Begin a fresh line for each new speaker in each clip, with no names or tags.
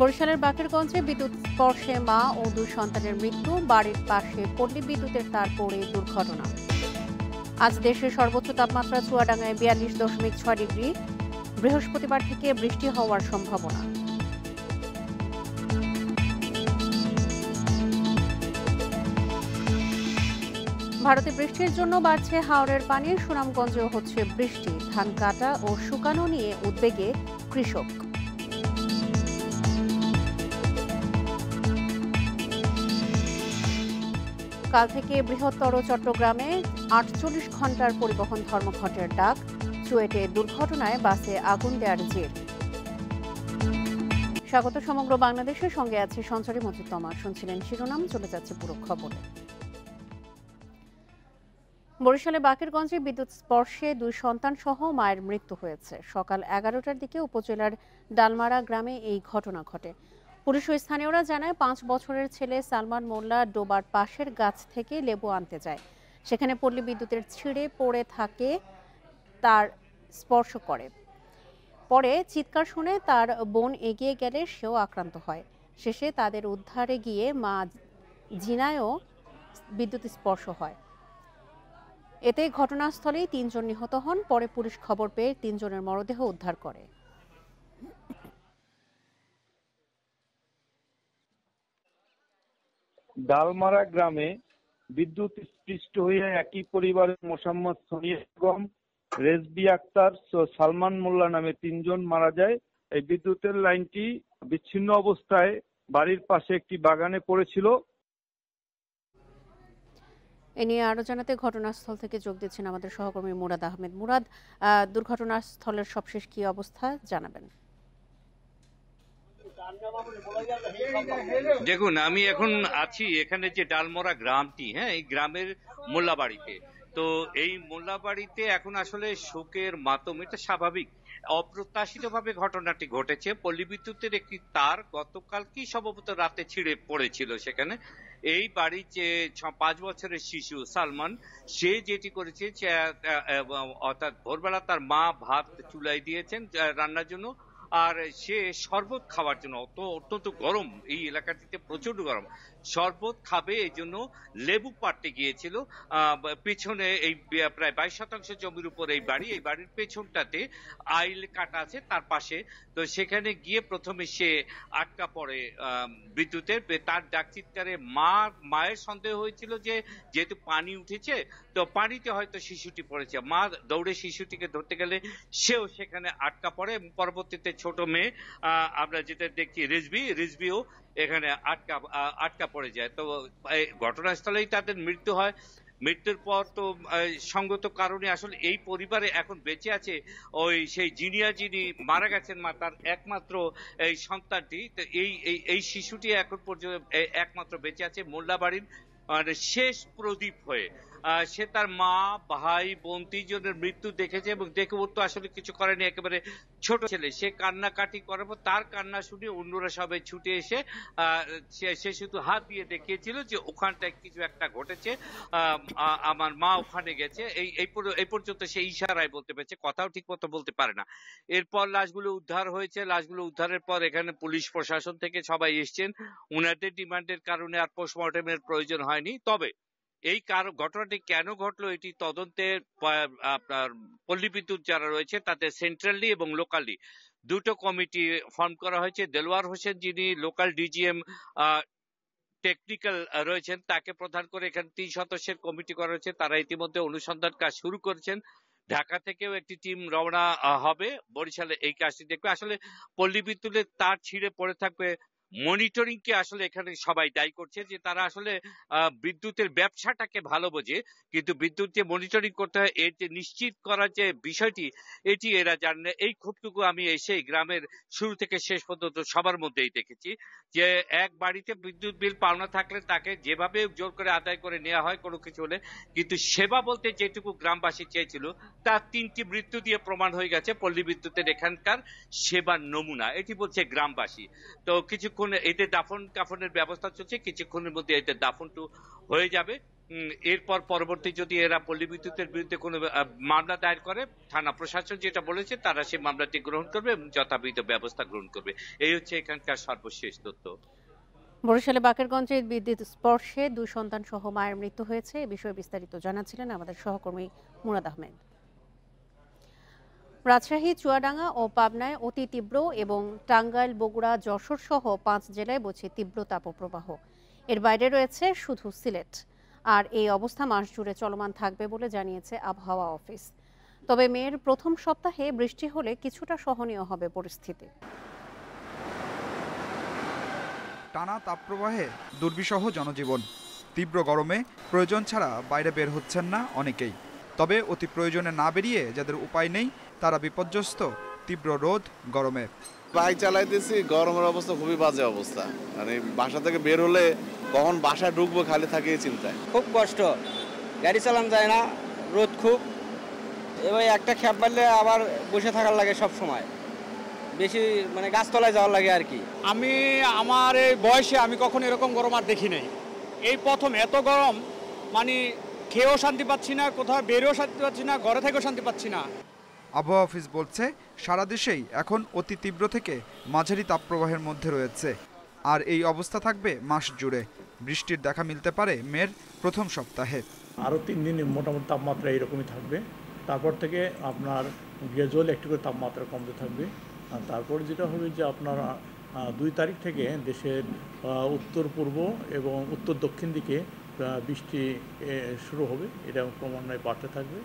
বরিশালের বাকেরগঞ্জে বিদ্যুৎ স্পর্শে মা ও দুই সন্তানের মৃত্যু, বাড়ির পাশে পল্লী বিদ্যুতের তার পড়ে দুর্ঘটনা। আজ দেশের সর্বোচ্চ তাপমাত্রা চুয়াডাঙ্গায় 42.6 ডিগ্রি। বৃহস্পতিবার থেকে বৃষ্টি হওয়ার সম্ভাবনা। ভারতে বৃষ্টির জন্য বাড়ছে হাওরের পানি, সুনামগঞ্জেও হচ্ছে বৃষ্টি। ধান কাটা ও শুকানো নিয়ে উদ্বেগে কৃষক। কাল থেকে বৃহত্তর চট্টগ্রামে 48 ঘন্টার পরিবহন ধর্মঘটের ডাক। চুয়েটে দুর্ঘটনায় বাসে আগুন দেওয়ার জের। স্বাগত সমগ্র বাংলাদেশের সঙ্গে আছে সঞ্চারী মজিদ তমা। শুনছিলেন শিরোনাম, চলে যাচ্ছে পুরো খবরে। বরিশালে বাকেরগঞ্জে বিদ্যুৎ স্পর্শে দুই সন্তান সহ মায়ের মৃত্যু হয়েছে। সকাল 11টার দিকে উপজেলার ডালমারা গ্রামে এই ঘটনা ঘটে। পুলিশ ও স্থানীয়রা জানায় 5 বছরের ছেলে সালমান মোল্লা ডোবার পাশের গাছ থেকে লেবু আনতে যায়। সেখানে পল্লী বিদ্যুতের ছিঁড়ে পড়ে থাকে, তার স্পর্শ করে। পরে চিৎকার শুনে তার বোন এগিয়ে গেলে সেও আক্রান্ত হয়। শেষে তাদের উদ্ধারে গিয়ে মা জিনায়ও বিদ্যুৎ স্পর্শ হয়। এতে ঘটনাস্থলেই 3 জন নিহত হন। পরে পুলিশ খবর পেয়ে 3 জনের মরদেহ উদ্ধার করে।
ডালমারা গ্রামে বিদ্যুৎ স্পৃষ্ট হয়ে একই পরিবারের মোসাম্মদ সোনিয়া বেগম, রেজবি আক্তার, সালমান মোল্লা নামে 3 জন মারা যায়। এই বিদ্যুতের লাইনটি বিচ্ছিন্ন অবস্থায় বাড়ির পাশে একটি বাগানে পড়েছিল।
এ নিয়ে আরো জানাতে ঘটনাস্থল থেকে যোগ দিচ্ছেন আমাদের সহকর্মী মুরাদ আহমেদ। মুরাদ, দুর্ঘটনাস্থলের সবশেষ কি অবস্থা জানাবেন?
দেখুন, আমি এখন আছি এখানে যে ডালমরা গ্রামটি, এই গ্রামের মোল্লাবাড়িতে। তো এই মোল্লাবাড়িতে এখন আসলে শোকের মাতম, এটা স্বাভাবিক। অপ্রত্যাশিতভাবে ঘটনাটি ঘটেছে। পল্লী বিদ্যুতের একটি তার গতকালকেই সম্ভবত রাতে ছিঁড়ে পড়েছিল সেখানে। এই বাড়ির যে 5 বছরের শিশু সালমান, সে যেটি করেছে, অর্থাৎ ভোরবেলা তার মা ভাত চুলায় দিয়েছেন রান্নার জন্য, আর সে শরবত খাওয়ার জন্য, অত্যন্ত গরম, এই এলাকাটিতে প্রচন্ড গরম, শরবত খাবে এই জন্য লেবু পাড়তে গিয়েছিল। পেছনে এই প্রায় 22% জমির উপর এই বাড়ি, এই বাড়ির পেছনটাতে আইল কাটা আছে তার পাশে। তো সেখানে গিয়ে প্রথমে সে আটকা পড়ে বিদ্যুতের। তার ডাক চিৎকারে মায়ের সন্দেহ হয়েছিল যে যেহেতু পানি উঠেছে, তো পানিতে হয়তো শিশুটি পড়েছে। মা দৌড়ে শিশুটিকে ধরতে গেলে সেও সেখানে আটকা পড়ে এবং পরবর্তীতে ছোট মেয়ে, আমরা যেটা দেখছি রিজবিও এখানে আটকা পড়ে যায়। তো ঘটনাস্থলেই তাদের মৃত্যু হয়। মৃত্যুর পর তো সঙ্গত কারণে আসলে এই পরিবারে এখন বেঁচে আছে ওই সেই জিনিয়া, যিনি মারা গেছেন, মা, তার একমাত্র এই সন্তানটি। তো এই শিশুটি এখন পর্যন্ত একমাত্র বেঁচে আছে মোল্লাবাড়ির শেষ প্রদীপ হয়ে। সে তার মা, ভাই, বোন 3 জনের মৃত্যু দেখেছে এবং দেখে ওর তো আসলে কিছু করেনি, একেবারে ছোট ছেলে। সে কান্নাকাটি করার পর তার কান্না শুনে অন্যরা সবাই ছুটে এসে সে শুধু হাত দিয়ে দেখিয়েছিল যে ওখানটায় কিছু একটা ঘটেছে, আমার মা ওখানে গেছে। এই পর্যন্ত সে ইশারায় বলতে পেরেছে, কথাও ঠিক মতো বলতে পারে না। এরপর লাশগুলো উদ্ধার হয়েছে। লাশগুলো উদ্ধারের পর এখানে পুলিশ প্রশাসন থেকে সবাই এসছেন। উনাদের ডিমান্ডের কারণে আর পোস্টমর্টমের প্রয়োজন হয়নি। তবে এই ঘটনাটি কেন ঘটলো, এটি তদন্তের আপনার পল্লী বিদ্যুৎ যারা রয়েছে তাদের সেন্ট্রালি এবং লোকালি দুটো কমিটি ফর্ম করা হয়েছে। দেলোয়ার হোসেন, যিনি লোকাল ডিজিএম টেকনিক্যাল রয়েছেন, তাকে প্রধান করে এখানে 3 সদস্যের কমিটি করা হয়েছে। তারা ইতিমধ্যে অনুসন্ধান কাজ শুরু করেছেন। ঢাকা থেকেও একটি টিম রওনা হবে বরিশালে এই কাজটি দেখবে। আসলে পল্লী বিদ্যুতের তার ছিঁড়ে পড়ে থাকবে, মনিটরিং কে আসলে এখানে সবাই দায়ী করছে যে তারা আসলে বিদ্যুতের ব্যবসাটাকে ভালো বোঝে, কিন্তু বিদ্যুৎ যে মনিটরিং করতে হয় এর যে নিশ্চিত করার যে বিষয়টি, এটি এরা জানে না। এই ক্ষোভটুকু আমি এসে গ্রামের শুরু থেকে শেষ পর্যন্ত সবার মধ্যেই দেখেছি যে এক বাড়িতে বিদ্যুৎ বিল পাওনা থাকলে তাকে যেভাবে জোর করে আদায় করে নেওয়া হয় কোনো কিছু হলে, কিন্তু সেবা বলতে যেটুকু গ্রামবাসী চেয়েছিল তার 3টি মৃত্যু দিয়ে প্রমাণ হয়ে গেছে পল্লী বিদ্যুতের এখানকার সেবার নমুনা, এটি বলছে গ্রামবাসী। তো কিছুক্ষণ এতে দাফন কাফনের ব্যবস্থা চলছে, কিছুক্ষণের মধ্যে এতে দাফনটু হয়ে যাবে। এরপর পরবর্তী যদি এরা পল্লী বিদ্যুতের বিরুদ্ধে কোনো মামলা দায়ের করে, থানা প্রশাসন যেটা বলেছে তারা সেই মামলাটি গ্রহণ করবে এবং যথাবিধ ব্যবস্থা গ্রহণ করবে। এই হচ্ছে এখানকার সর্বশেষ তথ্য।
বরিশালে বাকেরগঞ্জে বিদ্যুৎ স্পর্শে 2 সন্তান সহ মায়ের মৃত্যু হয়েছে। এ বিষয়ে বিস্তারিত জানাচ্ছিলেন আমাদের সহকর্মী মুরাদ আহমেদ। রাজশাহী, চুয়াডাঙ্গা ও পাবনায় অতি তীব্র এবং টাঙ্গাইল, বগুড়া, যশোর সহ 5 জেলায় বইছে তীব্র তাপপ্রবাহ। এর বাইরে রয়েছে শুধু সিলেট। আর এই অবস্থা মাস জুড়ে চলমান থাকবে বলে জানিয়েছে আবহাওয়া অফিস। তবে মের প্রথম সপ্তাহে বৃষ্টি হলে কিছুটা সহনীয় হবে পরিস্থিতি।
টানা তাপপ্রবাহে দুর্বিষহ জনজীবন। তীব্র গরমে প্রয়োজন ছাড়া বাইরে বের হচ্ছেন না অনেকেই। তবে অতি প্রয়োজনে না বেরিয়ে যাদের উপায় নেই তারা বিপর্যস্ত তীব্র রোদ গরমে।
বাইক চালাইতেছি, গরমের অবস্থা খুবই বাজে অবস্থা। মানে বাসা থেকে বের হলে কখন বাসায় ঢুকবো খালি থাকে চিন্তায়।
খুব কষ্ট, গাড়ি চালানো যায় না, রোদ খুব। এবার একটা খ্যাপ মারলে আবার বসে থাকার লাগে সব সময়, বেশি মানে গাছতলায় যাওয়ার লাগে আর কি।
আমি আমার এই বয়সে আমি কখনো এরকম গরম আর দেখি নাই। এই প্রথম এত গরম, মানে খেয়েও শান্তি পাচ্ছি না, কোথাও বেরোও শান্তি পাচ্ছি না, ঘরে থেকেও শান্তি পাচ্ছি না।
আবহাওয়া অফিস বলছে সারা দেশেই এখন অতি তীব্র থেকে মাঝারি তাপপ্রবাহের মধ্যে রয়েছে। আর এই অবস্থা থাকবে মাস জুড়ে। বৃষ্টির দেখা মিলতে পারে মের প্রথম সপ্তাহে।
আরও 3 দিন মোটামুটি তাপমাত্রা এরকমই থাকবে। তারপর থেকে আপনার গ্রাজুয়ালি একটু করে তাপমাত্রা কমতে থাকবে। আর তারপর যেটা হবে যে আপনার 2 তারিখ থেকে দেশের উত্তর পূর্ব এবং উত্তর দক্ষিণ দিকে বৃষ্টি শুরু হবে। এটা ক্রমান্বয়ে বাড়তে থাকবে।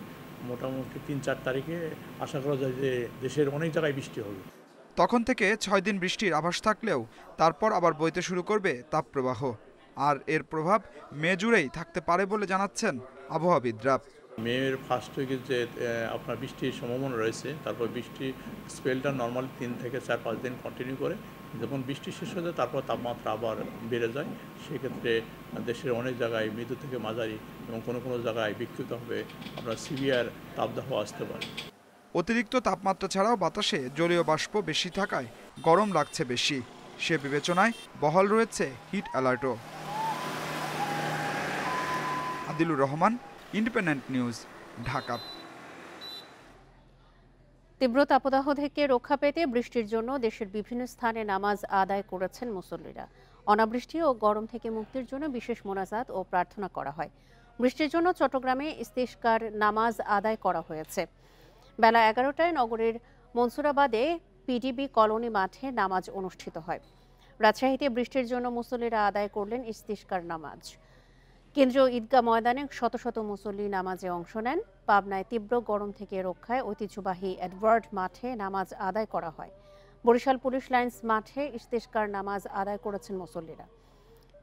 মোটামুটি 3-4 তারিখে আশা করা যায় যে দেশের অনেক জায়গায় বৃষ্টি হবে।
তখন থেকে 6 দিন বৃষ্টির আভাস থাকলেও তারপর আবার বইতে শুরু করবে তাপপ্রবাহ। আর এর প্রভাব মে জুড়েই থাকতে পারে বলে জানাচ্ছেন আবহাওয়াবিদরা।
মের ফার্স্ট উইকে যে আপনার বৃষ্টির সম্ভাবনা রয়েছে, তারপর বৃষ্টি স্পেলটা নর্মালি 3 থেকে 4-5 দিন কন্টিনিউ করে। যখন বৃষ্টি শেষ হয়ে যায় তারপর তাপমাত্রা আবার বেড়ে যায়। সেক্ষেত্রে দেশের অনেক জায়গায় মৃদু থেকে মাঝারি এবং কোনো কোনো জায়গায় বিক্ষিপ্তভাবে আপনার সিভিয়ার তাপদাহ আসতে পারে।
অতিরিক্ত তাপমাত্রা ছাড়াও বাতাসে জলীয় বাষ্প বেশি থাকায় গরম লাগছে বেশি। সে বিবেচনায় বহাল রয়েছে হিট অ্যালার্টও। Adilur Rahman, Independent News, Dhaka.
তীব্র তাপদাহ থেকে রক্ষা পেতে বৃষ্টির জন্য দেশের বিভিন্ন স্থানে নামাজ আদায় করেছেন মুসল্লিরা। অনাবৃষ্টি ও গরম থেকে মুক্তির জন্য বিশেষ মোনাজাত ও প্রার্থনা করা হয়। বৃষ্টির জন্য চট্টগ্রামে ইস্তিসকার নামাজ আদায় করা হয়েছে। বেলা 11টায় নগরের মনসুরাবাদে পিডিবি কলোনি মাঠে নামাজ অনুষ্ঠিত হয়। রাজশাহীতে বৃষ্টির জন্য মুসল্লিরা আদায় করলেন ইস্তিসকার নামাজ। কেন্দ্রীয় ঈদগাহ ময়দানে শত শত মুসল্লি নামাজে অংশ নেন। পাবনায় তীব্র গরম থেকে রক্ষায় ঐতিহ্যবাহী এডওয়ার্ড মাঠে নামাজ আদায় করা হয়। বরিশাল পুলিশ লাইন্স মাঠে ইস্তিসকার নামাজ আদায় করেছেন মুসল্লিরা।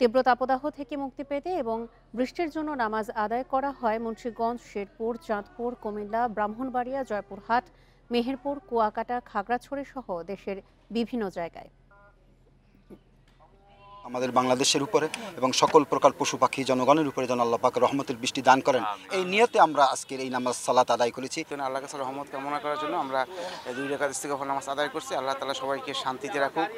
তীব্র তাপদাহ থেকে মুক্তি পেতে এবং বৃষ্টির জন্য নামাজ আদায় করা হয় মুন্সিগঞ্জ, শেরপুর, চাঁদপুর, কুমিল্লা, ব্রাহ্মণবাড়িয়া, জয়পুরহাট, মেহেরপুর, কুয়াকাটা, খাগড়াছড়ি সহ দেশের বিভিন্ন জায়গায়।
আমাদের বাংলাদেশের উপরে এবং সকল প্রকার পশু পাখি জনগণের উপরে যেন আল্লাহ পাকের রহমতের বৃষ্টি দান করেন, এই নিয়তে আমরা আজকের এই নামাজ সালাত আদায় করেছি।
আল্লাহ কাছে রহমত কামনা করার জন্য আমরা 2 রাকাত ইস্তিগফার নামাজ আদায় করছি। আল্লাহ তাআলা সবাইকে শান্তিতে রাখুক।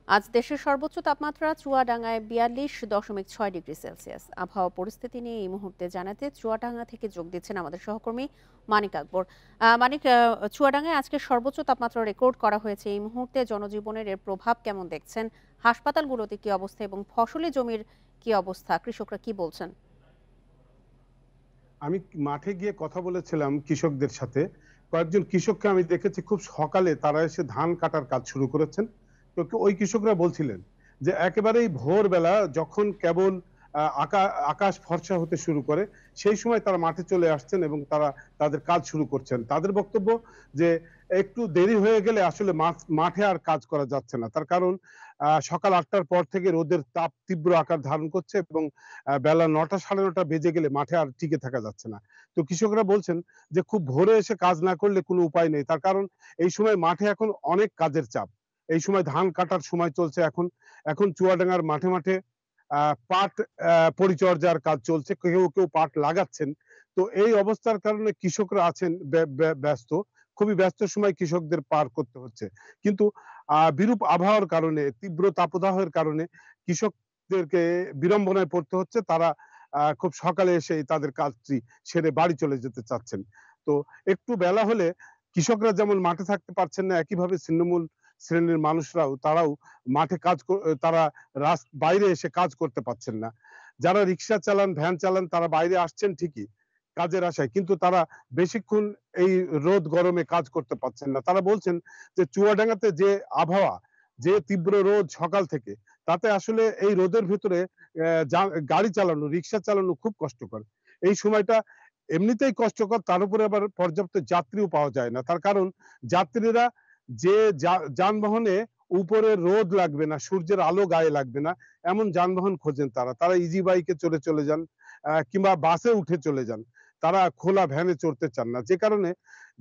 আজ দেশের সর্বোচ্চ তাপমাত্রা চুয়াডাঙ্গায় 42.6 ডিগ্রি সেলসিয়াস। আবহাওয়া পরিস্থিতি নিয়ে এই মুহূর্তে জানাতে চুয়াডাঙ্গা থেকে যোগ দিচ্ছেন আমাদের সহকর্মী মানিক আকবর। মানিক, চুয়াডাঙ্গায় আজকে সর্বোচ্চ তাপমাত্রা রেকর্ড করা হয়েছে। এই মুহূর্তে জনজীবনের এর প্রভাব কেমন দেখছেন? হাসপাতালগুলোতে কি অবস্থা এবং ফসলি জমির কি অবস্থা? কৃষকরা কি বলছেন?
আমি মাঠে গিয়ে কথা বলেছিলাম কৃষকদের সাথে। কয়েকজন কৃষককে আমি দেখেছি খুব সকালে তারা এসে ধান কাটার কাজ শুরু করেছেন। তো ওই কৃষকরা বলছিলেন যে একেবারেই ভোরবেলা যখন কেবল আকাশ ফর্সা হতে শুরু করে সেই সময় তারা মাঠে চলে আসছেন এবং তারা তাদের কাজ শুরু করছেন। তাদের বক্তব্য যে একটু দেরি হয়ে গেলে আসলে মাঠে আর কাজ করা যাচ্ছে না। তার কারণ সকাল 8টার পর থেকে রোদের তাপ তীব্র আকার ধারণ করছে এবং বেলা 9টা, 9:30 বেজে গেলে মাঠে আর টিকে থাকা যাচ্ছে না। তো কৃষকরা বলছেন যে খুব ভোরে এসে কাজ না করলে কোনো উপায় নেই। তার কারণ এই সময় মাঠে এখন অনেক কাজের চাপ। এই সময় ধান কাটার সময় চলছে। এখন চুয়াডাঙ্গার মাঠে মাঠে পাট পরিচর্যার কাজ চলছে, কেউ কেউ পাট লাগাচ্ছেন। তো এই অবস্থার কারণে কৃষকরা আছেন ব্যস্ত, খুবই ব্যস্ত সময় কৃষকদের পার করতে হচ্ছে। কিন্তু বিরূপ আবহাওয়ার কারণে, তীব্র তাপদাহের কারণে কৃষক কৃষকদেরকে বিড়ম্বনায় পড়তে হচ্ছে। তারা খুব সকালে এসে তাদের কাজটি সেরে বাড়ি চলে যেতে চাচ্ছেন। তো একটু বেলা হলে কৃষকরা যেমন মাঠে থাকতে পারছেন না, একইভাবে ছিন্নমূল শ্রেণীর মানুষরাও তারাও মাঠে তারা বাইরে এসে কাজ করতে পারছেন না। যারা রিক্সা চালান, ভ্যান চালান, তারা বাইরে আসছেন ঠিকই কাজের আশায়, কিন্তু তারা বেশিক্ষণ এই রোদ গরমে কাজ করতে পারছেন না। তারা বলছেন যে চুয়াডাঙ্গাতে যে আবহাওয়া, যে তীব্র রোদ সকাল থেকে, তাতে আসলে এই রোদের ভিতরে গাড়ি চালানো, রিক্সা চালানো খুব কষ্টকর। এই সময়টা এমনিতেই কষ্টকর, তার উপরে আবার পর্যাপ্ত যাত্রীও পাওয়া যায় না। তার কারণ যাত্রীরা যে যানবাহনে উপরে রোদ লাগবে না, সূর্যের আলো গায়ে লাগবে না, এমন যানবাহন খোঁজেন তারা ইজি বাইকে চলে যান, কিংবা বাসে উঠে চলে যান। তারা খোলা ভ্যানে চড়তে চান না, যে কারণে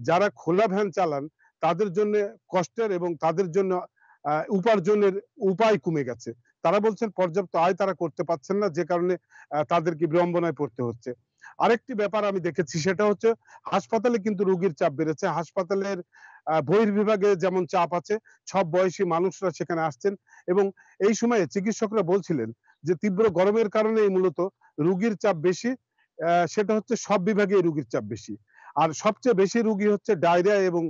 যারা খোলা ভ্যান চালান তাদের জন্য কষ্টের এবং তাদের জন্য উপার্জনের উপায় কমে গেছে। তারা বলছেন পর্যাপ্ত আয় তারা করতে পারছেন না, যে কারণে তাদেরকে বিড়ম্বনায় পড়তে হচ্ছে। আরেকটি ব্যাপার আমি দেখেছি, সেটা হচ্ছে হাসপাতালে কিন্তু রোগীর চাপ বেড়েছে। হাসপাতালের বহির্বিভাগে যেমন চাপ আছে, সব বয়সী মানুষরা সেখানে আসছেন এবং এই সময়ে চিকিৎসকরা বলছিলেন যে তীব্র গরমের কারণেই মূলত রোগীর চাপ বেশি। সেটা হচ্ছে সব বিভাগে রোগীর চাপ বেশি। আর সবচেয়ে বেশি রোগী হচ্ছে ডায়রিয়া এবং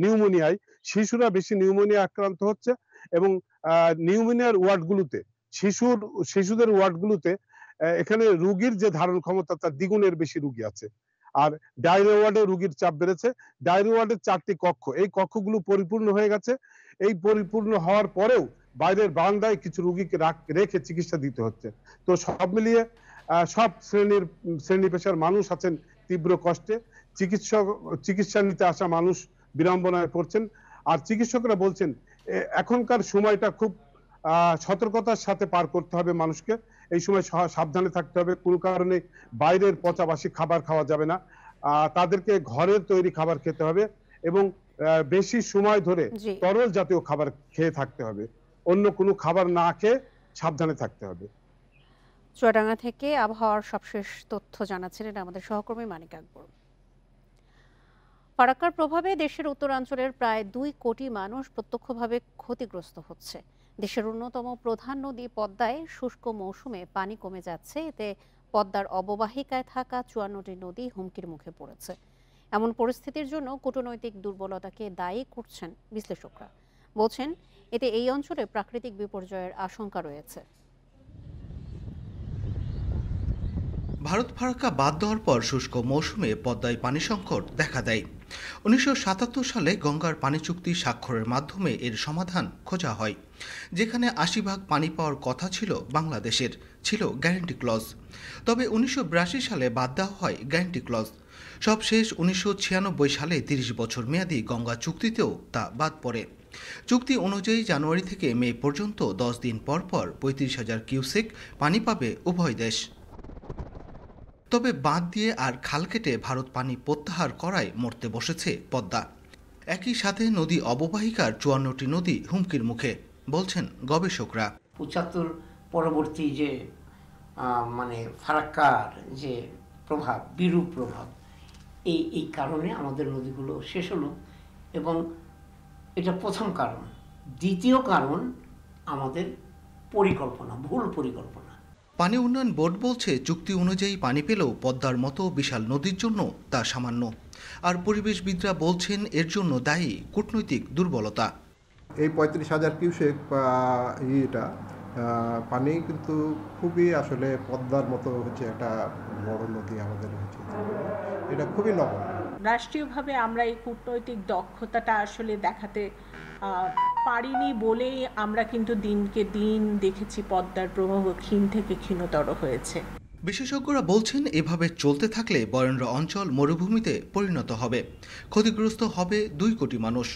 নিউমোনিয়ায়। শিশুরা বেশি নিউমোনিয়া আক্রান্ত হচ্ছে এবং নিউমোনিয়ার ওয়ার্ডগুলোতে, শিশুদের ওয়ার্ডগুলোতে এখানে রোগীর যে ধারণ ক্ষমতা তার দ্বিগুণের বেশি রোগী আছে। আর ডায়রিয়া ওয়ার্ডে রোগীর চাপ বেড়েছে। ডায়রিয়া ওয়ার্ডের 4টি কক্ষ, এই কক্ষগুলো পরিপূর্ণ হয়ে গেছে। এই পরিপূর্ণ হওয়ার পরেও বাইরের বারান্দায় কিছু রোগীকে রেখে চিকিৎসা দিতে হচ্ছে। তো সব মিলিয়ে সব শ্রেণী পেশার মানুষ আছেন তীব্র কষ্টে। চিকিৎসা নিতে আসা মানুষ বিড়ম্বনায় পড়ছেন। আর চিকিৎসকরা বলছেন এখনকার সময়টা খুব সতর্কতার সাথে পার করতে হবে মানুষকে। এই সময় সাবধানে থাকতে হবে, কোনো কারণে বাইরের পচাবাসি খাবার খাওয়া যাবে না, তাদেরকে ঘরের তৈরি খাবার খেতে হবে এবং বেশি সময় ধরে তরল জাতীয় খাবার খেয়ে থাকতে হবে। অন্য কোনো খাবার না খেয়ে সাবধানে থাকতে হবে।
চুয়াডাঙ্গা থেকে আবহাওয়ার সবশেষ তথ্য জানাচ্ছিলেন আমাদের সহকর্মী মানিক আকবর। ফারাক্কার প্রভাবে দেশের উত্তরাঞ্চলের প্রায় 2 কোটি মানুষ প্রত্যক্ষভাবে ক্ষতিগ্রস্ত হচ্ছে। দেশের অন্যতম প্রধান নদী পদ্মায় শুষ্ক মৌসুমে পানি কমে যাচ্ছে, এতে পদ্মার অববাহিকায় থাকা 54টি নদী হুমকির মুখে পড়েছে। এমন পরিস্থিতির জন্য কূটনৈতিক দুর্বলতাকে দায়ী করছেন বিশ্লেষকরা। বলছেন এতে এই অঞ্চলে প্রাকৃতিক বিপর্যয়ের আশঙ্কা রয়েছে।
ভারত ফারাক্কা বাদ দেওয়ার পর শুষ্ক মৌসুমে পদ্মায় পানি সংকট দেখা দেয়। 1977 সালে গঙ্গার পানি চুক্তি স্বাক্ষরের মাধ্যমে এর সমাধান খোঁজা হয়, যেখানে 80% পানি পাওয়ার কথা ছিল বাংলাদেশের, ছিল গ্যারান্টি ক্লজ। তবে 1982 সালে বাদ দেওয়া হয় গ্যারান্টি ক্লজ। সবশেষ 1996 সালে 30 বছর মেয়াদী গঙ্গা চুক্তিতেও তা বাদ পড়ে। চুক্তি অনুযায়ী জানুয়ারি থেকে মে পর্যন্ত 10 দিন পর পর 35,000 কিউসেক পানি পাবে উভয় দেশ। তবে বাঁধ দিয়ে আর খাল কেটে ভারত পানি প্রত্যাহার করায় মরতে বসেছে পদ্মা। একই সাথে নদী অববাহিকার 54টি নদী হুমকির মুখে, বলছেন গবেষকরা।
75 পরবর্তী যে ফারাক্কার যে প্রভাব, বিরূপ প্রভাব, এই কারণে আমাদের নদীগুলো শেষ হলো এবং এটা প্রথম কারণ। দ্বিতীয় কারণ আমাদের পরিকল্পনা, ভুল পরিকল্পনা।
পানি উন্নয়ন বোর্ড বলছে চুক্তি অনুযায়ী পানি পেলেও পদ্মার মতো বিশাল নদীর জন্য তা সামান্য। আর পরিবেশবিদরা বলছেন এর জন্য দায়ী কূটনৈতিক দুর্বলতা।
এই 35,000 কিউসেক পানি কিন্তু খুবই আসলে পদ্মার মতো হচ্ছে একটা বড় নদী আমাদের হচ্ছে, এটা খুবই নগণ্য।
রাষ্ট্রীয়ভাবে আমরা এই কূটনৈতিক দক্ষতাটা আসলে দেখাতে পারিনি বলেই আমরা কিন্তু দিনকে দিন দেখেছি পদ্মার প্রভাব ক্ষীণ থেকে ক্ষীণতর হয়েছে।
বিশেষজ্ঞরা বলছেন এভাবে চলতে থাকলে বরেন্দ্র অঞ্চল মরুভূমিতে পরিণত হবে, ক্ষতিগ্রস্ত হবে 2 কোটি মানুষ।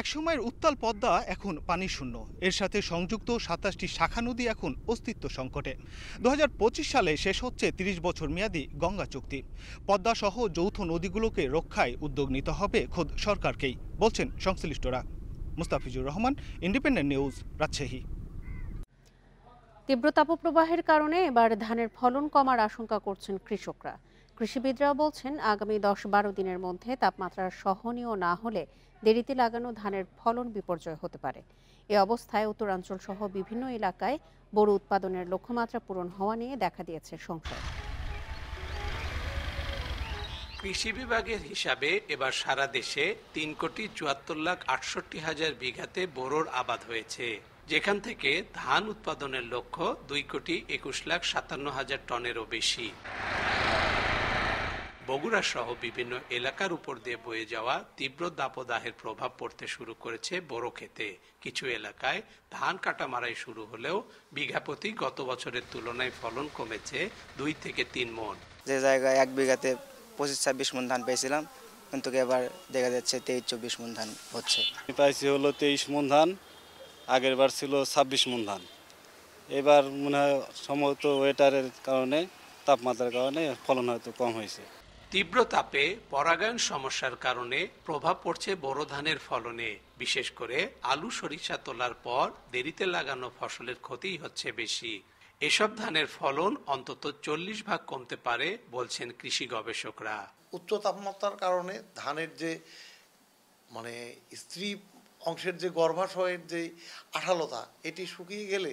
একসময়ের উত্তাল পদ্মা এখন পানি শূন্য, এর সাথে সংযুক্ত 27টি শাখা নদী এখন অস্তিত্ব সংকটে। 2025 সালে শেষ হচ্ছে 30 বছর মেয়াদী গঙ্গা চুক্তি। পদ্মা সহ যৌথ নদীগুলোকে রক্ষায় উদ্যোগ নিতে হবে খোদ সরকারকেই, বলছেন সংশ্লিষ্টরা। Mustafizur Rahman, Independent news, Rajshahi.
তীব্র তাপপ্রবাহের কারণে এবার ধানের ফলন কমার আশঙ্কা করছেন কৃষকরা। কৃষিবিদরা বলছেন আগামী 10-12 দিনের মধ্যে তাপমাত্রা সহনীয় না হলে দেরিতে লাগানো ধানের ফলন বিপর্যয় হতে পারে। এ অবস্থায় উত্তরাঞ্চল সহ বিভিন্ন এলাকায় বোরো উৎপাদনের লক্ষ্যমাত্রা পূরণ হওয়া নিয়ে দেখা দিয়েছে সংশয়।
কৃষি বিভাগের হিসাবে এবার সারা দেশে 3,74,68,000 বিঘাতে বোরোর আবাদ হয়েছে, যেখান থেকে ধান উৎপাদনের লক্ষ্য 2,21,57,000 টনেরও বেশি। বগুড়া সহ বিভিন্ন এলাকার উপর দিয়ে বয়ে যাওয়া তীব্র দাবদাহের প্রভাব পড়তে শুরু করেছে বোরো ক্ষেতে। কিছু এলাকায় ধান কাটা মারাই শুরু হলেও বিঘা প্রতি গত বছরের তুলনায় ফলন কমেছে 2 থেকে 3 মণ।
যে জায়গায় 1 বিঘাতে 25-26 মণ ধান পেয়েছিলাম, কিন্তু এবার দেখা যাচ্ছে 23-24 মণ ধান হচ্ছে।
পাইছি হলো 23 মণ ধান, আগের বার ছিল 26 মণ ধান। এবার মনে হয় সম্ভবত ওয়েটারের কারণে, তাপমাত্রার কারণে ফলন হয়তো কম হয়েছে।
তীব্র তাপে পরাগায়ন সমস্যার কারণে প্রভাব পড়ছে বোরো ধানের ফলনে। বিশেষ করে আলু সরিষা তোলার পর দেরিতে লাগানো ফসলের ক্ষতিই হচ্ছে বেশি। এসব ধানের ফলন অন্তত 40 ভাগ কমতে পারে বলছেন কৃষি গবেষকরা।
উচ্চ তাপমাত্রার কারণে ধানের যে স্ত্রী অংশের যে গর্ভাশয়ের যে আঠালোতা, এটি শুকিয়ে গেলে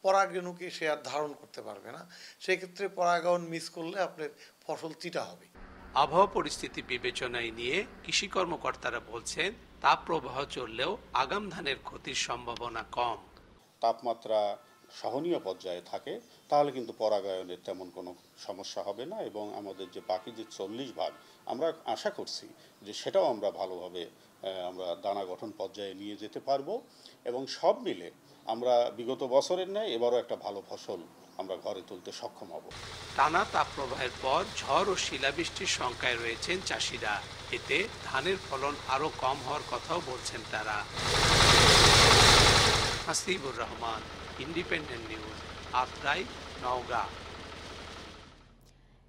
পরাগরেণুকে সে আর ধারণ করতে পারবে না। সেক্ষেত্রে পরাগায়ন মিস করলে আপনার ফসল চিটা হবে।
আবহাওয়া পরিস্থিতি বিবেচনায় নিয়ে কৃষি কর্মকর্তারা বলছেন তাপ প্রবাহ চললেও আগাম ধানের ক্ষতির সম্ভাবনা কম।
তাপমাত্রা সহনীয় পর্যায়ে থাকে তাহলে কিন্তু পরাগায়নের তেমন কোনো সমস্যা হবে না, এবং আমাদের যে বাকি যে 40 ভাগ আমরা আশা করছি যে সেটাও আমরা ভালোভাবে আমরা দানা গঠন পর্যায়ে নিয়ে যেতে পারবো, এবং সব মিলে আমরা বিগত বছরের ন্যায় এবারও একটা ভালো ফসল আমরা ঘরে তুলতে সক্ষম হব।
টানা তাপপ্রবাহের পর ঝড় ও শিলাবৃষ্টির শঙ্কায় রয়েছেন চাষিরা। এতে ধানের ফলন আরো কম হওয়ার কথাও বলছেন তারা। Hasibur Rahman, Independent News, Atrai, Naogaon.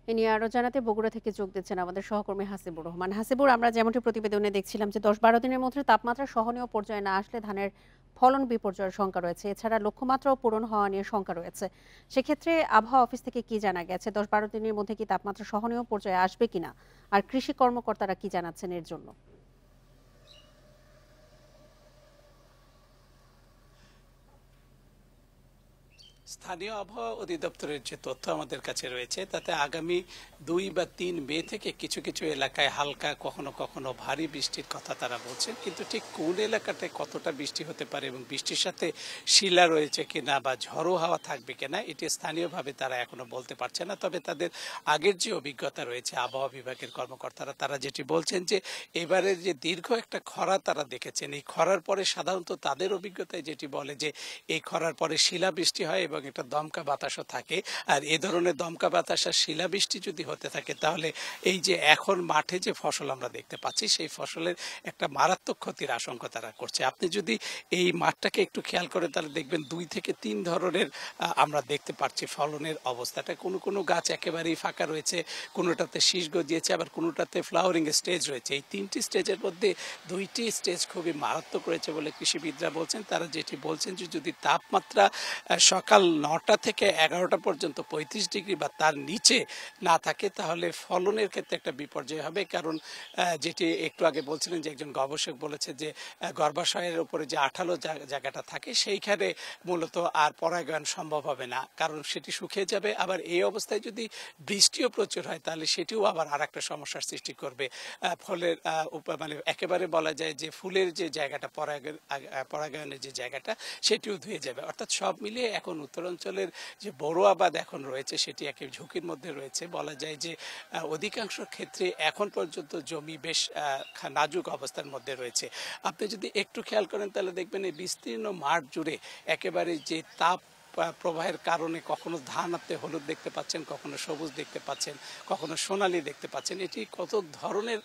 এ নিয়ে আরো জানাতে বগুড়া থেকে যোগ দিচ্ছেন আমাদের সহকর্মী হাসিবুর রহমান। হাসিবুর, আমরা যেমনটি প্রতিবেদনে দেখছিলাম যে 10-12 দিনের মধ্যে তাপমাত্রা সহনীয় পর্যায়ে না আসলে ধানের ফলন বিপর্যয়ের শঙ্কা রয়েছে। এছাড়া লক্ষ্যমাত্রাও পূরণ হওয়া নিয়ে শঙ্কা রয়েছে। সেক্ষেত্রে আবহাওয়া অফিস থেকে কি জানা গেছে? 10-12 দিনের মধ্যে কি তাপমাত্রা সহনীয় পর্যায়ে আসবে কিনা, আর কৃষি কর্মকর্তারা কি জানাচ্ছেন এর জন্য?
স্থানীয় আবহাওয়া অধিদপ্তরের যে তথ্য আমাদের কাছে রয়েছে তাতে আগামী 2 বা 3 মে থেকে কিছু কিছু এলাকায় হালকা কখনো কখনো ভারী বৃষ্টির কথা তারা বলছেন, কিন্তু ঠিক কোন এলাকাতে কতটা বৃষ্টি হতে পারে এবং বৃষ্টির সাথে শিলা রয়েছে কিনা বা ঝড়ো হাওয়া থাকবে কিনা এটি স্থানীয়ভাবে তারা এখনো বলতে পারছে না। তবে তাদের আগের যে অভিজ্ঞতা রয়েছে আবহাওয়া বিভাগের কর্মকর্তারা তারা যেটি বলছেন যে এবারের যে দীর্ঘ একটা খরা তারা দেখেছেন, এই খরার পরে সাধারণত তাদের অভিজ্ঞতায় যেটি বলে যে এই খরার পরে শিলাবৃষ্টি হয় এবং একটা দমকা বাতাসও থাকে। আর এ ধরনের দমকা বাতাস আর শিলাবৃষ্টি যদি হতে থাকে তাহলে এই যে এখন মাঠে যে ফসল আমরা দেখতে পাচ্ছি সেই ফসলের একটা মারাত্মক ক্ষতির আশঙ্কা তারা করছে। আপনি যদি এই মাঠটাকে একটু খেয়াল করেন তাহলে দেখবেন 2 থেকে 3 ধরনের আমরা দেখতে পাচ্ছি ফলনের অবস্থাটা। কোনো কোনো গাছ একেবারেই ফাঁকা রয়েছে, কোনোটাতে শীষ গজিয়েছে, আবার কোনোটাতে ফ্লাওয়ারিং স্টেজ রয়েছে। এই 3টি স্টেজের মধ্যে 2টি স্টেজ খুবই মারাত্মক রয়েছে বলে কৃষিবিদরা বলছেন। তারা যেটি বলছেন যে যদি তাপমাত্রা সকাল 9টা থেকে 11টা পর্যন্ত 35 ডিগ্রি বা তার নিচে না থাকে তাহলে ফলনের ক্ষেত্রে একটা বিপর্যয় হবে। কারণ যেটি একটু আগে বলছিলেন যে একজন গবেষক বলেছে যে গর্ভাশয়ের উপরে যে আঠালো জায়গাটা থাকে সেইখানে মূলত আর পরাগায়ন সম্ভব হবে না, কারণ সেটি শুকিয়ে যাবে। আবার এই অবস্থায় যদি বৃষ্টিও প্রচুর হয় তাহলে সেটিও আবার আর একটা সমস্যার সৃষ্টি করবে। ফলের একেবারে বলা যায় যে ফুলের যে জায়গাটা পরাগায়নের যে জায়গাটা সেটিও ধুয়ে যাবে। অর্থাৎ সব মিলিয়ে এখন উত্তরাঞ্চলের যে বড় আবাদ এখন রয়েছে সেটি একেবারে ঝুঁকির মধ্যে রয়েছে। বলা যায় যে অধিকাংশ ক্ষেত্রে এখন পর্যন্ত জমি বেশ নাজুক অবস্থার মধ্যে রয়েছে। আপনি যদি একটু খেয়াল করেন তাহলে দেখবেন এই বিস্তীর্ণ মাঠ জুড়ে একেবারে যে তাপ প্রবাহের কারণে কখনো ধান আপনি হলুদ দেখতে পাচ্ছেন, কখনো সবুজ দেখতে পাচ্ছেন, কখনো সোনালী দেখতে পাচ্ছেন। এটি কত ধরনের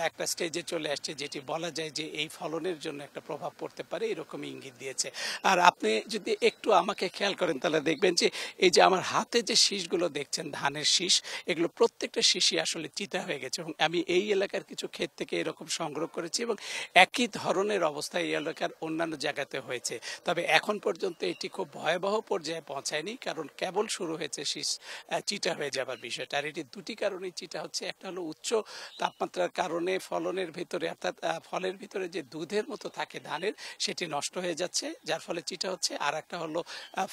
একটা স্টেজে চলে আসছে যেটি বলা যায় যে এই ফলনের জন্য একটা প্রভাব পড়তে পারে, এরকম ইঙ্গিত দিয়েছে। আর আপনি যদি একটু আমাকে খেয়াল করেন তাহলে দেখবেন যে এই যে আমার হাতে যে শীষগুলো দেখছেন ধানের শীষ, এগুলো প্রত্যেকটা শীষই আসলে চিতা হয়ে গেছে এবং আমি এই এলাকার কিছু ক্ষেত থেকে এরকম সংগ্রহ করেছি এবং একই ধরনের অবস্থা এই এলাকার অন্যান্য জায়গাতে হয়েছে। তবে এখন পর্যন্ত এটি খুব ভয়াবহ পর্যায়ে পৌঁছায়নি, কারণ কেবল শুরু হয়েছে শীষ চিটা হয়ে যাবার বিষয়টা। আর এটি দুটি কারণেই চিটা হচ্ছে। একটা হলো উচ্চ তাপমাত্রার কারণে ফলনের ভিতরে, অর্থাৎ ফলের ভিতরে যে দুধের মতো থাকে ধানের, সেটি নষ্ট হয়ে যাচ্ছে, যার ফলে চিটা হচ্ছে। আর একটা হলো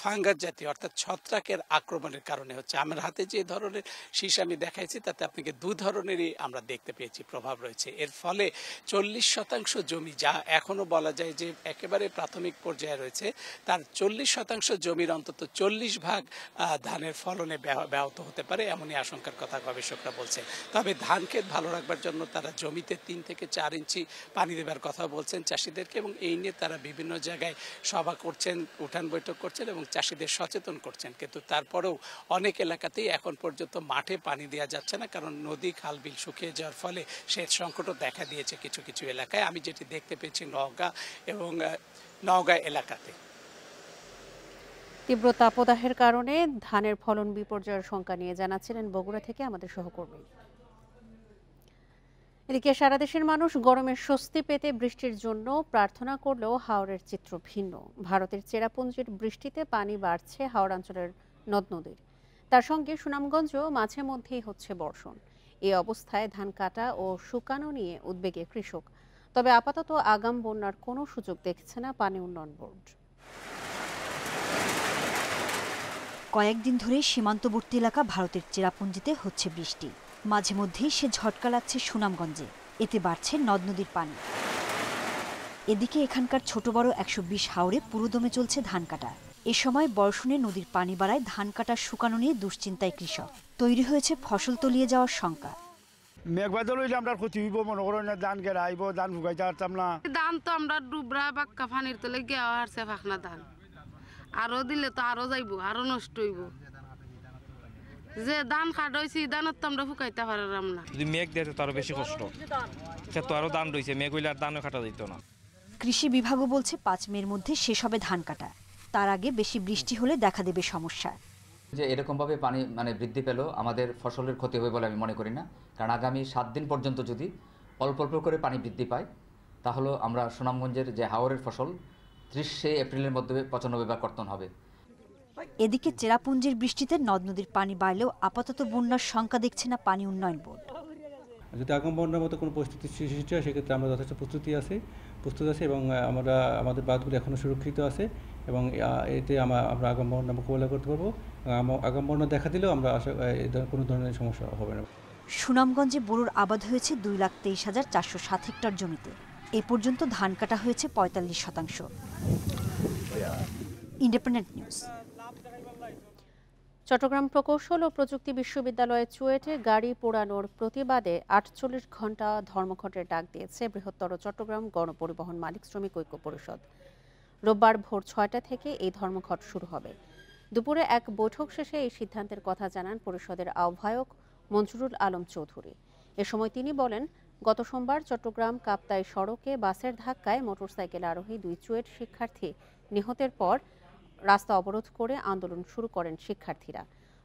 ফাঙ্গাস জাতীয়, অর্থাৎ ছত্রাকের আক্রমণের কারণে হচ্ছে। আমার হাতে যে ধরনের শীষ আমি দেখাইছি তাতে আপনাকে দু ধরনেরই আমরা দেখতে পেয়েছি প্রভাব রয়েছে। এর ফলে 40% জমি, যা এখনো বলা যায় যে একেবারে প্রাথমিক পর্যায়ে রয়েছে, তার 40% জমির অন্তত 40 ভাগ ধানের ফলনে ব্যাহত হতে পারে, এমনই আশঙ্কার কথা গবেষকরা বলছেন। তবে ধান ক্ষেত ভালো রাখবার জন্য তারা জমিতে 3 থেকে 4 ইঞ্চি পানি দেবার কথা বলছেন চাষিদেরকে, এবং এই নিয়ে তারা বিভিন্ন জায়গায় সভা করছেন, উঠান বৈঠক করছেন এবং চাষিদের সচেতন করছেন। কিন্তু তারপরেও অনেক এলাকাতেই এখন পর্যন্ত মাঠে পানি দেওয়া যাচ্ছে না, কারণ নদী খাল বিল শুকিয়ে যাওয়ার ফলে সেচ সংকটও দেখা দিয়েছে কিছু কিছু এলাকায়। আমি যেটি দেখতে পেয়েছি নওগাঁ এবং নওগাঁ এলাকাতে।
তীব্র তাপদাহের কারণে ধানের ফলন বিপর্যয়ের শঙ্কা নিয়ে জানাচ্ছিলেন বগুড়া থেকে আমাদের সহকর্মী। এদিকে সারা দেশের মানুষ গরমের স্বস্তি পেতে বৃষ্টির জন্য প্রার্থনা করলেও হাওরের চিত্র ভিন্ন। ভারতের চেরাপুঞ্জির বৃষ্টিতে পানি বাড়ছে হাওড়াঞ্চলের নদ নদীর, তার সঙ্গে সুনামগঞ্জেও মাঝে মধ্যেই হচ্ছে বর্ষণ। এই অবস্থায় ধান কাটা ও শুকানো নিয়ে উদ্বেগে কৃষক। তবে আপাতত আগাম বন্যার কোনো সুযোগ দেখছে না পানি উন্নয়ন বোর্ড।
কয়েকদিন ধরে সীমান্তবর্তী এলাকা ভারতের চেরাপুঞ্জিতে হচ্ছে বৃষ্টি। মাঝে মধ্যেই সে ঝটকা লাগছে সুনামগঞ্জে, এতে বাড়ছে নদ নদীর পানি। এদিকে এখানকার ছোট বড় 120 হাওরে পুরোদমে চলছে ধান কাটা। এ সময় বর্ষণে নদীর পানি বাড়ায় ধান কাটা শুকানো নিয়ে দুশ্চিন্তায় কৃষক। তৈরি হয়েছে ফসল তলিয়ে যাওয়ার শঙ্কা।
মেঘবাদল হইলে আমরা ক্ষতি হইব, মনে করেন না ধান কেরা আইব, ধান ফুকাইতে পারতাম না।
ধান তো আমরা ডুবরা বাক্কা পানির তলে গিয়া হারছে ফাঁকনা ধান, আরো দিলে তো আরো যাইব, আরো নষ্ট হইব। যে ধান কাটা হয়েছে ধানত তো আমরা ফুকাইতে পারলাম না।
যদি মেঘ দেয় তো আরো বেশি কষ্ট, সে তো আরো ধান রয়েছে, মেঘ হইলে আর ধানও কাটা যেত না।
কৃষি বিভাগও বলছে 5 মের মধ্যে শেষ হবে ধান কাটা, তার আগে বেশি বৃষ্টি হলে দেখা দেবে সমস্যা।
যে এরকমভাবে পানি বৃদ্ধি পেলেও আমাদের ফসলের ক্ষতি হবে বলে আমি মনে করি না, কারণ আগামী 7 দিন পর্যন্ত যদি অল্প অল্প করে পানি বৃদ্ধি পায় তাহলে আমরা সুনামগঞ্জের যে হাওরের ফসল 30 এপ্রিলের মধ্যে 95 ভাগ কর্তন হবে।
এদিকে চেরাপুঞ্জির বৃষ্টিতে নদ নদীর পানি বাড়লেও আপাতত বন্যার শঙ্কা দেখছে না পানি উন্নয়ন বোর্ড।
যদি আগাম বন্যার মতো কোনো পরিস্থিতি সৃষ্টি হয় সেক্ষেত্রে আমরা যথেষ্ট প্রস্তুত আছে এবং আমরা আমাদের বাঁধগুলো এখনও সুরক্ষিত আছে এবং এতে আমরা আগাম বন্যা মোকাবিলা করতে পারবো। আগাম বন্যা দেখা দিলেও আমরা আশা কোনো ধরনের সমস্যা হবে না।
সুনামগঞ্জে বোরোর আবাদ হয়েছে 2,23,407 হেক্টর জমিতে। এ পর্যন্ত ধান কাটা হয়েছে 45%। Independent news.
চট্টগ্রাম প্রকৌশল ও প্রযুক্তি বিশ্ববিদ্যালয়ে চুয়েটে গাড়ি পোড়ানোর প্রতিবাদে 48 ঘণ্টা ধর্মঘটের ডাক দিয়েছে বৃহত্তর চট্টগ্রাম গণপরিবহন মালিক শ্রমিক ঐক্য পরিষদ। রোববার ভোর 6টা থেকে এই ধর্মঘট শুরু হবে। দুপুরে এক বৈঠক শেষে এই সিদ্ধান্তের কথা জানান পরিষদের আহ্বায়ক মঞ্জুরুল আলম চৌধুরী। এ সময় তিনি বলেন, গত সোমবার চট্টগ্রাম কাপ্তাই সড়কে বাসের ধাক্কায় মোটরসাইকেল আরোহী 2 চুয়েট শিক্ষার্থী নিহতের পর রাস্তা অবরোধ করে আন্দোলন শুরু করেন শিক্ষার্থীরা।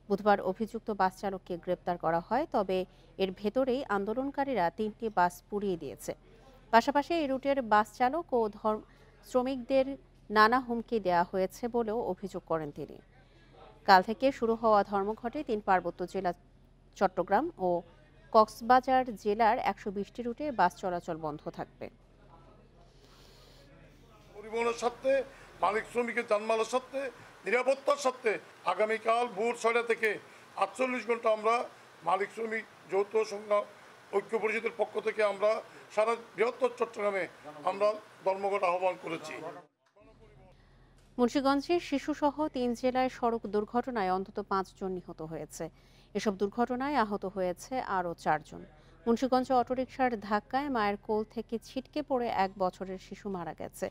বুধবার অভিযুক্ত বাস চালককে গ্রেপ্তার করা হয়, তবে এর ভেতরেই আন্দোলনকারীরা 3টি বাস পুড়িয়ে দিয়েছে। পাশাপাশি এই রুটের বাস চালক ও শ্রমিকদের নানা হুমকি দেওয়া হয়েছে বলেও অভিযোগ করেন তিনি। কাল থেকে শুরু হওয়া ধর্মঘটে 3 পার্বত্য জেলা চট্টগ্রাম ও কক্সবাজার জেলার 120টি রুটে বাস চলাচল বন্ধ থাকবে।
পরিবহনের সাথে মালিক শ্রমিকের জানমালের সাথে নিরাপত্তার সাথে আগামীকাল ভোর 6টা থেকে 48 ঘন্টা আমরা মালিক শ্রমিক যৌথ সংগ্রাম ঐক্য পরিষদের পক্ষ থেকে আমরা সারা বৃহত্তর চট্টগ্রামে আমরা ধর্মঘট আহ্বান করেছি।
মুন্সিগঞ্জে শিশুসহ 3 জেলায় সড়ক দুর্ঘটনায় অন্তত 5 জন নিহত হয়েছে। এসব দুর্ঘটনায় আহত হয়েছে আরও 4 জন। মুন্সিগঞ্জে অটোরিকশার ধাক্কায় মায়ের কোল থেকে ছিটকে পড়ে 1 বছরের শিশু মারা গেছে।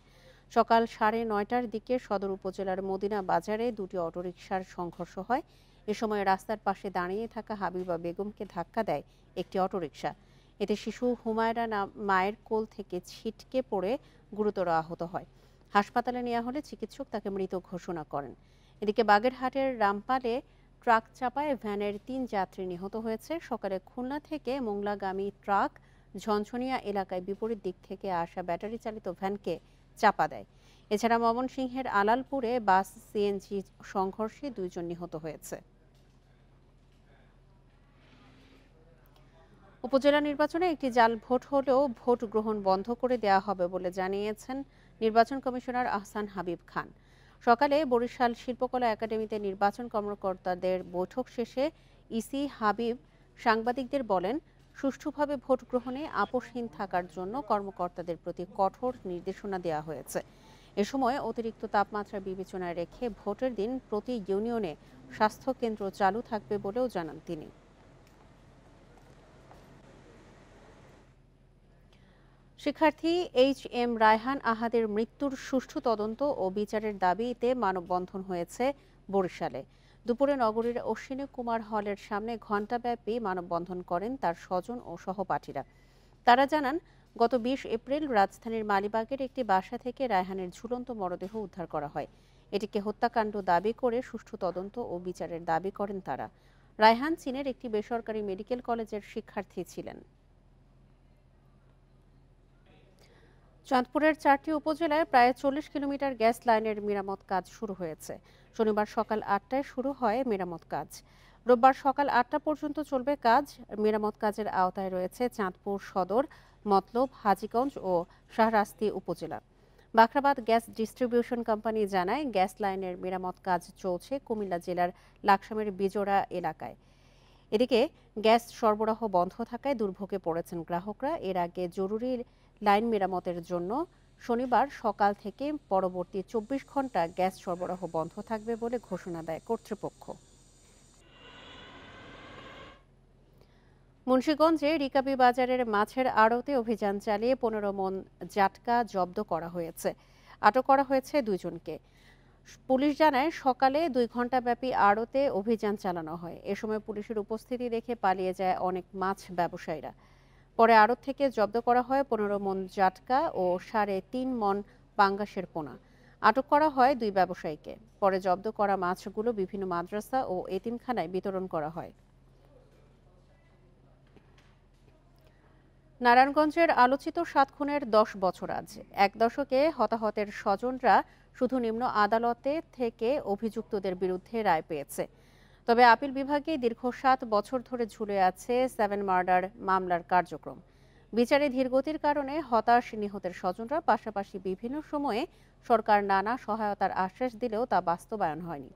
সকাল 9:30টার দিকে সদর উপজেলার মদিনা বাজারে 2টি অটোরিকশার সংঘর্ষ হয়। এ সময় রাস্তার পাশে দাঁড়িয়ে থাকা হাবিবা বেগমকে ধাক্কা দেয় একটি অটোরিকশা। এতে শিশু হুমায়রা মায়ের কোল থেকে ছিটকে পড়ে গুরুতর আহত হয়। হাসপাতালে নেওয়া হলে চিকিৎসক তাকে মৃত ঘোষণা করেন। এদিকে বাগেরহাটের রামপালে ট্রাক চাপায় ভ্যানের 3 যাত্রী নিহত হয়েছে। সকালে খুলনা থেকে মোংলাগামী ট্রাক ঝনঝনিয়া এলাকায় বিপরীত দিক থেকে আসা ব্যাটারি চালিত ভ্যানকে চাপা দেয়। এছাড়া ময়মনসিংহের আলালপুরে বাস সিএনজি সংঘর্ষে 2 জন নিহত হয়েছে। উপজেলা নির্বাচনে একটি জাল ভোট হলেও ভোট গ্রহণ বন্ধ করে দেওয়া হবে বলে জানিয়েছেন নির্বাচন কমিশনার আহসান হাবিব খান। সকালে বরিশাল শিল্পকলা একাডেমিতে নির্বাচন কর্মকর্তাদের বৈঠক শেষে ইসি হাবিব সাংবাদিকদের বলেন, সুষ্ঠুভাবে ভোট গ্রহণে আপোষহীন থাকার জন্য কর্মকর্তাদের প্রতি কঠোর নির্দেশনা দেওয়া হয়েছে। এ সময় অতিরিক্ত তাপমাত্রা বিবেচনায় রেখে ভোটের দিন প্রতি ইউনিয়নে স্বাস্থ্য কেন্দ্র চালু থাকবে বলেও জানান তিনি। শিক্ষার্থী এইচ.এম. রায়হান আহাদের মৃত্যুর সুষ্ঠু তদন্ত ও বিচারের দাবিতে মানববন্ধন হয়েছে বরিশালে। দুপুরে নগরীর অশ্বিনী কুমার হলের সামনে ঘণ্টাব্যাপী মানববন্ধন করেন তার স্বজন ও সহপাঠীরা। তারা জানান, গত 20 এপ্রিল রাজধানীর মালিবাগের একটি বাসা থেকে রায়হানের ঝুলন্ত মরদেহ উদ্ধার করা হয়। এটিকে হত্যাকাণ্ড দাবি করে সুষ্ঠু তদন্ত ও বিচারের দাবি করেন তারা। রায়হান চীনের একটি বেসরকারি মেডিকেল কলেজের শিক্ষার্থী ছিলেন। চাঁদপুরের 4টি উপজেলায় প্রায় 40 কিলোমিটার গ্যাস লাইনের মেরামত কাজ শুরু হয়েছে। শনিবার সকাল 8টায় শুরু হয় মেরামত কাজ। রোববার সকাল 8টা পর্যন্ত চলবে কাজ। মেরামত কাজের আওতায় রয়েছে চাঁদপুর সদর, মতলব, হাজীগঞ্জ ও শাহরাস্তি উপজেলা। বাখরাবাদ গ্যাস ডিস্ট্রিবিউশন কোম্পানি জানায়, গ্যাস লাইনের মেরামত কাজ চলছে কুমিল্লা জেলার লাকসামের বিজোড়া এলাকায়। এদিকে গ্যাস সরবরাহ বন্ধ থাকায় দুর্ভোগে পড়েছেন গ্রাহকরা। এর আগে জরুরি লাইন মেরামতের জন্য শনিবার সকাল থেকে পরবর্তী 24 ঘন্টা গ্যাস সরবরাহ বন্ধ থাকবে বলে ঘোষণা দেয় কর্তৃপক্ষ। মুন্সিগঞ্জে রিকাবি বাজারের মাছের আড়তে অভিযান চালিয়ে 15 মণ জাটকা জব্দ করা হয়েছে। আটক করা হয়েছে 2 জনকে। পুলিশ জানায়, সকালে 2 ঘণ্টাব্যাপী আড়তে অভিযান চালানো হয়। এ সময় পুলিশের উপস্থিতি দেখে পালিয়ে যায় অনেক মাছ ব্যবসায়ীরা। পরে আড়ত থেকে জব্দ করা হয় 15 মণ জাটকা ও 3.5 মণ পাঙ্গাসের পোনা। আটক করা হয় 2 ব্যবসায়ীকে। পরে জব্দ করা মাছগুলো বিভিন্ন মাদ্রাসা ও এতিমখানায় বিতরণ করা হয়। নারায়ণগঞ্জের আলোচিত 7 খুনের 10 বছর আজ। 1 দশকে হতাহতের স্বজনরা শুধু নিম্ন আদালতে থেকে অভিযুক্তদের বিরুদ্ধে রায় পেয়েছে। তবে আপিল বিভাগে দীর্ঘ 7 বছর ধরে ঝুলে আছে 7 মার্ডার মামলার কার্যক্রম। বিচারে ধীরগতির কারণে হতাশ নিহতের স্বজনরা, পাশাপাশি বিভিন্ন সময়ে সরকার নানা সহায়তার আশ্বাস দিলেও তা বাস্তবায়ন হয়নি।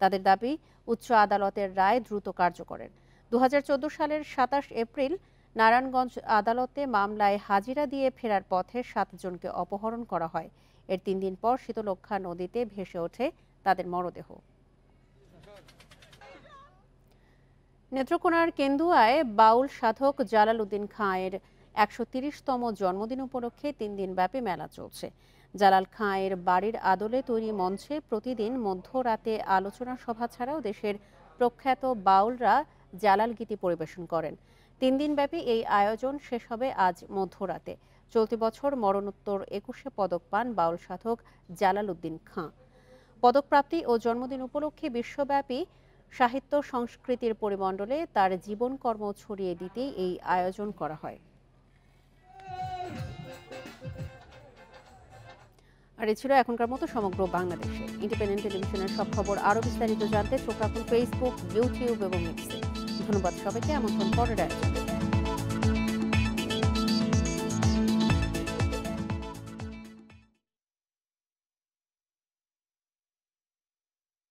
তাদের দাবি, উচ্চ আদালতের রায় দ্রুত কার্যকরের। 2014 সালের 27 এপ্রিল নারায়ণগঞ্জ আদালতে মামলায় হাজিরা দিয়ে ফেরার পথে 7 জনকে অপহরণ করা হয়। এর 3 দিন পর শীতলক্ষ্যা নদীতে ভেসে ওঠে তাদের মরদেহ। নেত্রকোনার কেন্দুয়ায় বাউল সাধক জালাল উদ্দিন খাঁয়ের 130তম জন্মদিন উপলক্ষে 3 দিন ব্যাপী মেলা চলছে। জালাল খাঁয়ের বাড়ির আদলে তৈরি মঞ্চে প্রতিদিন মধ্যরাতে আলোচনা সভা ছাড়াও দেশের প্রখ্যাত বাউলরা জালাল গীতি পরিবেশন করেন। 3 দিন ব্যাপী এই আয়োজন শেষ হবে আজ মধ্যরাতে। চলতি বছর মরণোত্তর 21 পদক পান বাউল সাধক জালাল উদ্দিন খাঁ। পদকপ্রাপ্তি ও জন্মদিন উপলক্ষে বিশ্বব্যাপী সাহিত্য সংস্কৃতির পরিমণ্ডলে তার জীবনকর্ম ছড়িয়ে দিতেই এই আয়োজন করা হয়। আর এ ছিল এখনকার মতো সমগ্র বাংলাদেশে। ইন্ডিপেন্ডেন্ট টেলিভিশনের সব খবর আরও বিস্তারিত জানতে চোখ রাখুন ফেসবুক, ইউটিউব এবং এক্সে। ধন্যবাদ সবাইকে। আমন্ত্রণ পরের আয়োজনে।